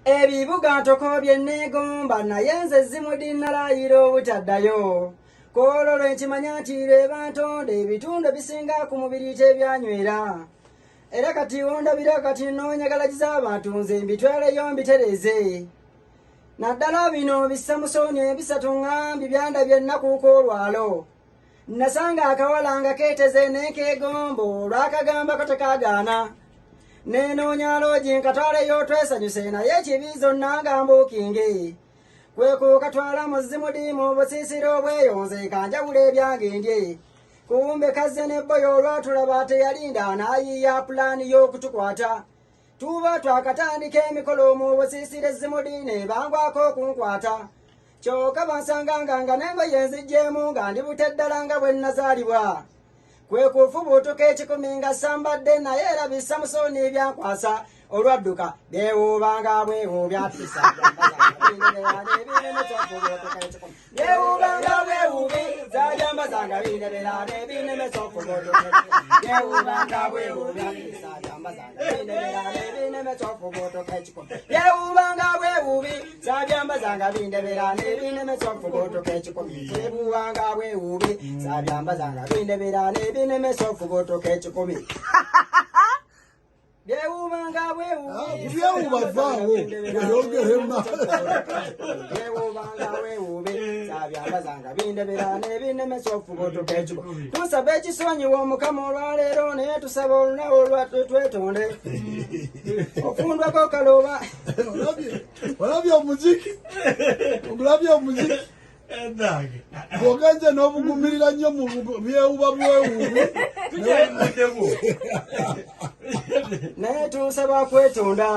Ebibuga ntokobye negomba naye nze zimudinalayiro butaddayo. Kololo ekimanya nti leba ntonde ebitundu bisinga ku mubiri tebyanywera. Era kati wondabira kati noonyagalagiza abantu nze mbitwaleyo mbitereze. Naddala bino bisamusoni ebisatu ngambi byandabye ennaku k'olwalo. Nasanga akawala nga keeteze n'ekeegombo lwakagamba katekagaana. Nenoonya loogi nkatwaleyo twesanyuse naye ekibiizo nangamba okinge. Kwe kukatwala mu zimudi mu busiisira obweyonze kanjawula ebyangendye. Kumbe kazze n'ebboyo olwatulaba teyalinda n'ayiiya pulaani y'okutukwata. Tuba twakatandika emikolo mu busiisira ezimudi ne bangwako okunkwata. Kyokka bansanganga nga n'engoye nziggyemu nga ndi buteddala nga bwe nazaalibwa. Kwe kufubutuka ekikumi nga sambadde naye era bisamusoni ebyankwasa olwadduka beewuubanga bwewuubya beewuubanga bwewuubi zaajambazanga binebera n'ebinemesofubutuke beewuubanga bwewuubya n'ebinemesofubutuke ekikumi beewuubanga bwewuubi zaajambazanga binebera n'ebinemesofubutuke ekikumi beewuubanga bwewuubi zaajambazanga binebera n'ebinemesofubutuke ekikumi Beewuubanga bwewuubi byewubavaawo oyongerema beewuubanga bwewuubi zabyambazanga bindebera n'ebinemesa ofubutuka ekikumi. Tusaba ekisonyiwa Omukama olwaleero naye tusaba olunaku olwatwetonde ofundwako kaloba. olabye omuziki bw'ogenze n'obugumirira nnyo mu byewuba bwewuubi naye tusaba kwetonda.